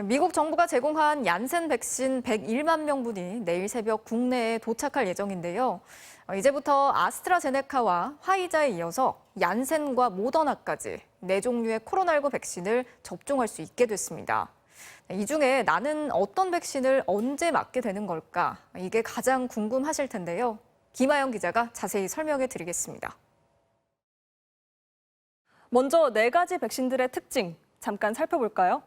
미국 정부가 제공한 얀센 백신 101만 명분이 내일 새벽 국내에 도착할 예정인데요. 이제부터 아스트라제네카와 화이자에 이어서 얀센과 모더나까지 4종류의 코로나19 백신을 접종할 수 있게 됐습니다. 이 중에 나는 어떤 백신을 언제 맞게 되는 걸까? 이게 가장 궁금하실 텐데요. 김아영 기자가 자세히 설명해 드리겠습니다. 먼저 4가지 백신들의 특징 잠깐 살펴볼까요?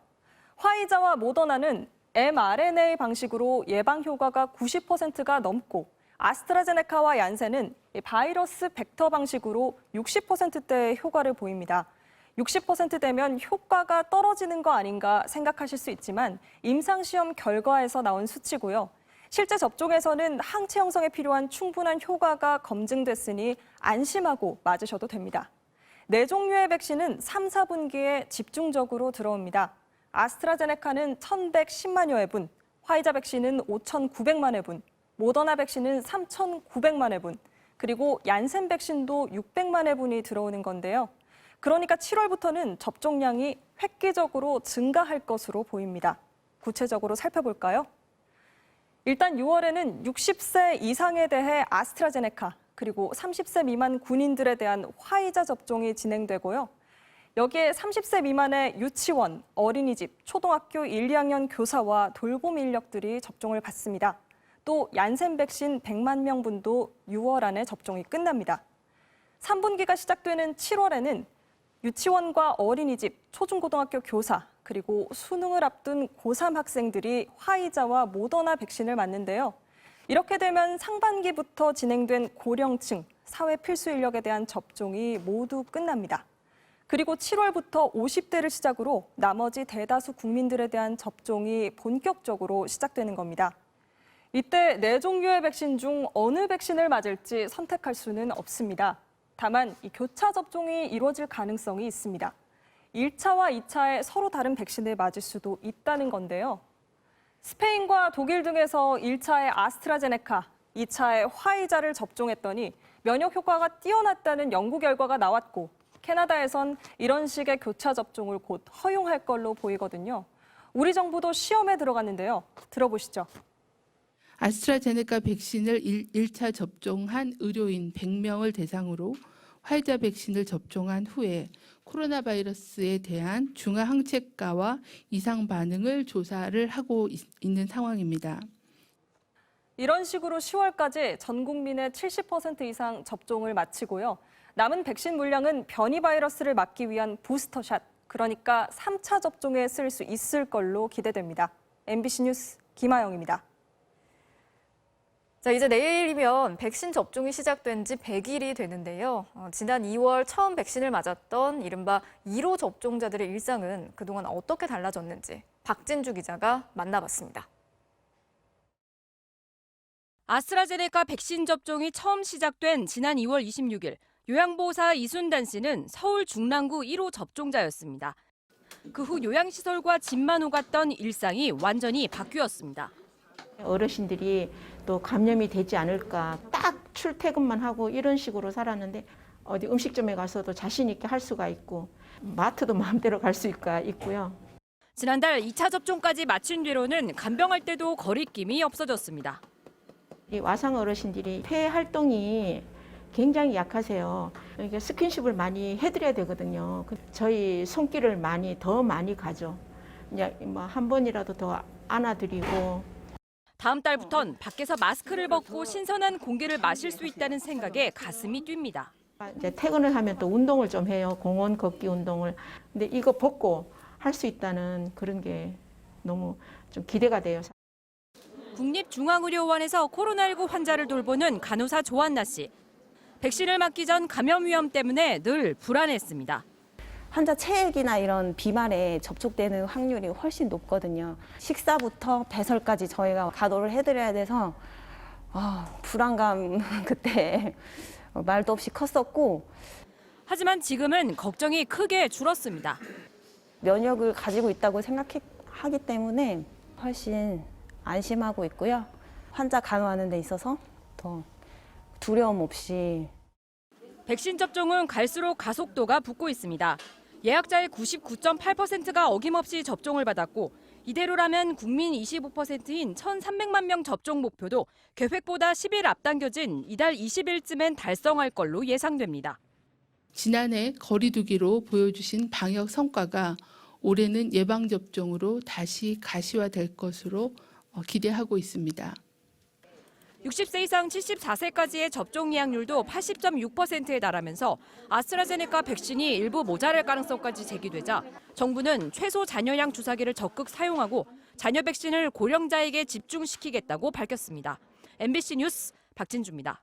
화이자와 모더나는 mRNA 방식으로 예방 효과가 90%가 넘고 아스트라제네카와 얀센은 바이러스 벡터 방식으로 60%대의 효과를 보입니다. 60%대면 효과가 떨어지는 거 아닌가 생각하실 수 있지만 임상시험 결과에서 나온 수치고요. 실제 접종에서는 항체 형성에 필요한 충분한 효과가 검증됐으니 안심하고 맞으셔도 됩니다. 4종류의 백신은 3, 4분기에 집중적으로 들어옵니다. 아스트라제네카는 1,110만 여회분, 화이자 백신은 5,900만 회분, 모더나 백신은 3,900만 회분, 그리고 얀센 백신도 600만 회분이 들어오는 건데요. 그러니까 7월부터는 접종량이 획기적으로 증가할 것으로 보입니다. 구체적으로 살펴볼까요? 일단 6월에는 60세 이상에 대해 아스트라제네카, 그리고 30세 미만 군인들에 대한 화이자 접종이 진행되고요. 여기에 30세 미만의 유치원, 어린이집, 초등학교 1, 2학년 교사와 돌봄 인력들이 접종을 받습니다. 또 얀센 백신 100만 명분도 6월 안에 접종이 끝납니다. 3분기가 시작되는 7월에는 유치원과 어린이집, 초중고등학교 교사, 그리고 수능을 앞둔 고3 학생들이 화이자와 모더나 백신을 맞는데요. 이렇게 되면 상반기부터 진행된 고령층, 사회 필수 인력에 대한 접종이 모두 끝납니다. 그리고 7월부터 50대를 시작으로 나머지 대다수 국민들에 대한 접종이 본격적으로 시작되는 겁니다. 이때 4종류의 백신 중 어느 백신을 맞을지 선택할 수는 없습니다. 다만 이 교차 접종이 이루어질 가능성이 있습니다. 1차와 2차에 서로 다른 백신을 맞을 수도 있다는 건데요. 스페인과 독일 등에서 1차에 아스트라제네카, 2차에 화이자를 접종했더니 면역 효과가 뛰어났다는 연구 결과가 나왔고 캐나다에선 이런 식의 교차 접종을 곧 허용할 걸로 보이거든요. 우리 정부도 시험에 들어갔는데요. 들어보시죠. 아스트라제네카 백신을 1차 접종한 의료인 100명을 대상으로 화이자 백신을 접종한 후에 코로나 바이러스에 대한 중화 항체가와 이상 반응을 조사를 하고 있는 상황입니다. 이런 식으로 10월까지 전 국민의 70% 이상 접종을 마치고요. 남은 백신 물량은 변이 바이러스를 막기 위한 부스터샷, 그러니까 3차 접종에 쓸 수 있을 걸로 기대됩니다. MBC 뉴스 김아영입니다. 자, 이제 내일이면 백신 접종이 시작된 지 100일이 되는데요. 지난 2월 처음 백신을 맞았던 이른바 1호 접종자들의 일상은 그동안 어떻게 달라졌는지 박진주 기자가 만나봤습니다. 아스트라제네카 백신 접종이 처음 시작된 지난 2월 26일, 요양보호사 이순단 씨는 서울 중랑구 1호 접종자였습니다. 그 후 요양시설과 집만 오갔던 일상이 완전히 바뀌었습니다. 어르신들이 또 감염이 되지 않을까 딱 출퇴근만 하고 이런 식으로 살았는데 어디 음식점에 가서도 자신 있게 할 수가 있고 마트도 마음대로 갈 수 있고요. 지난달 2차 접종까지 마친 뒤로는 간병할 때도 거리낌이 없어졌습니다. 이 와상 어르신들이 폐 활동이 굉장히 약하세요. 그러니까 스킨십을 많이 해드려야 되거든요. 저희 손길을 더 많이 가죠. 이제 뭐 한 번이라도 더 안아드리고. 다음 달부턴 밖에서 마스크를 벗고 신선한 공기를 마실 수 있다는 생각에 가슴이 뜁니다. 이제 퇴근을 하면 또 운동을 좀 해요. 공원 걷기 운동을. 근데 이거 벗고 할 수 있다는 그런 게 너무 좀 기대가 돼요. 국립중앙의료원에서 코로나19 환자를 돌보는 간호사 조한나 씨. 백신을 맞기 전 감염 위험 때문에 늘 불안했습니다. 환자 체액이나 이런 비말에 접촉되는 확률이 훨씬 높거든요. 식사부터 배설까지 저희가 가도를 해드려야 돼서 불안감 그때 말도 없이 컸었고. 하지만 지금은 걱정이 크게 줄었습니다. 면역을 가지고 있다고 생각하기 때문에 훨씬 안심하고 있고요. 환자 간호하는 데 있어서 더 두려움 없이. 백신 접종은 갈수록 가속도가 붙고 있습니다. 예약자의 99.8%가 어김없이 접종을 받았고 이대로라면 국민 25%인 1,300만 명 접종 목표도 계획보다 10일 앞당겨진 이달 20일쯤엔 달성할 걸로 예상됩니다. 지난해 거리두기로 보여주신 방역 성과가 올해는 예방접종으로 다시 가시화될 것으로 기대하고 있습니다. 60세 이상 74세까지의 접종 예약률도 80.6%에 달하면서 아스트라제네카 백신이 일부 모자랄 가능성까지 제기되자 정부는 최소 잔여량 주사기를 적극 사용하고 잔여 백신을 고령자에게 집중시키겠다고 밝혔습니다. MBC 뉴스 박진주입니다.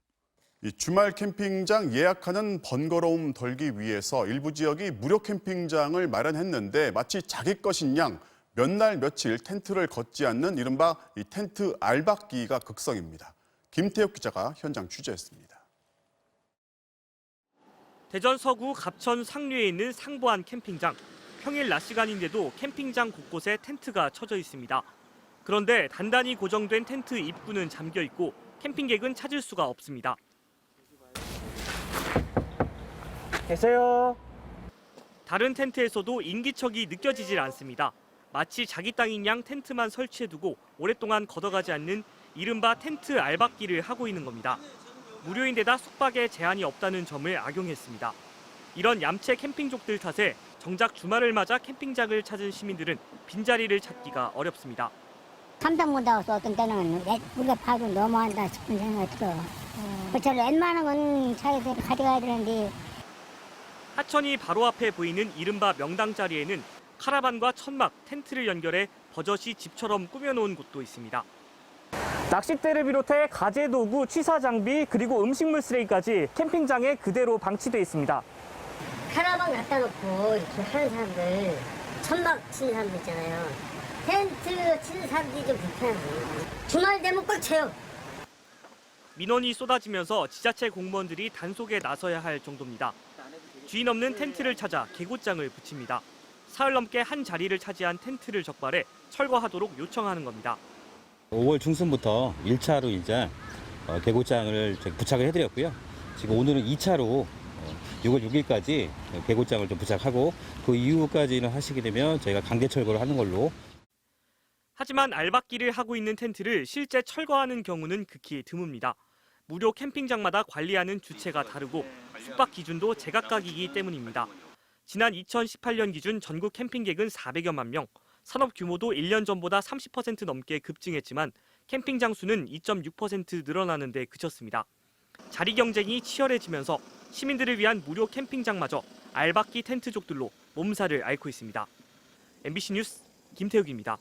이 주말 캠핑장 예약하는 번거로움 덜기 위해서 일부 지역이 무료 캠핑장을 마련했는데 마치 자기 것인 양 몇 날 며칠 텐트를 걷지 않는 이른바 이 텐트 알박기가 극성입니다. 김태욱 기자가 현장 취재했습니다. 대전 서구 갑천 상류에 있는 상보안 캠핑장. 평일 낮 시간인데도 캠핑장 곳곳에 텐트가 쳐져 있습니다. 그런데 단단히 고정된 텐트 입구는 잠겨 있고 캠핑객은 찾을 수가 없습니다. 계세요. 다른 텐트에서도 인기척이 느껴지질 않습니다. 마치 자기 땅인 양 텐트만 설치해두고 오랫동안 걷어가지 않는 이른바 텐트 알박기를 하고 있는 겁니다. 무료인데다 숙박에 제한이 없다는 점을 악용했습니다. 이런 얌체 캠핑족들 탓에 정작 주말을 맞아 캠핑장을 찾은 시민들은 빈자리를 찾기가 어렵습니다. 감당 못하고 어떤 때는 우리가 봐도 너무한다 싶은 생각이 들어. 저를 웬만한 건 자기들이 가져가야 되는데. 하천이 바로 앞에 보이는 이른바 명당 자리에는 카라반과 천막, 텐트를 연결해 버젓이 집처럼 꾸며놓은 곳도 있습니다. 낚싯대를 비롯해 가재 도구, 취사 장비, 그리고 음식물 쓰레기까지 캠핑장에 그대로 방치돼 있습니다. 카라반 갖다 놓고 이렇게 하는 사람들, 천막 치는 사람들 있잖아요. 텐트 치는 사람들이 좀 불편해요. 주말 되면 꽉 차요. 민원이 쏟아지면서 지자체 공무원들이 단속에 나서야 할 정도입니다. 주인 없는 텐트를 찾아 계곡장을 붙입니다. 사흘 넘게 한 자리를 차지한 텐트를 적발해 철거하도록 요청하는 겁니다. 5월 중순부터 1차로 이제 계곡장을 부착을 해드렸고요. 지금 오늘은 2차로 6월 6일까지 계곡장을 좀 부착하고 그 이후까지는 하시게 되면 저희가 강제 철거를 하는 걸로. 하지만 알박기를 하고 있는 텐트를 실제 철거하는 경우는 극히 드뭅니다. 무료 캠핑장마다 관리하는 주체가 다르고 숙박 기준도 제각각이기 때문입니다. 지난 2018년 기준 전국 캠핑객은 400여만 명, 산업 규모도 1년 전보다 30% 넘게 급증했지만 캠핑장 수는 2.6% 늘어나는 데 그쳤습니다. 자리 경쟁이 치열해지면서 시민들을 위한 무료 캠핑장마저 알박기 텐트족들로 몸살을 앓고 있습니다. MBC 뉴스 김태욱입니다.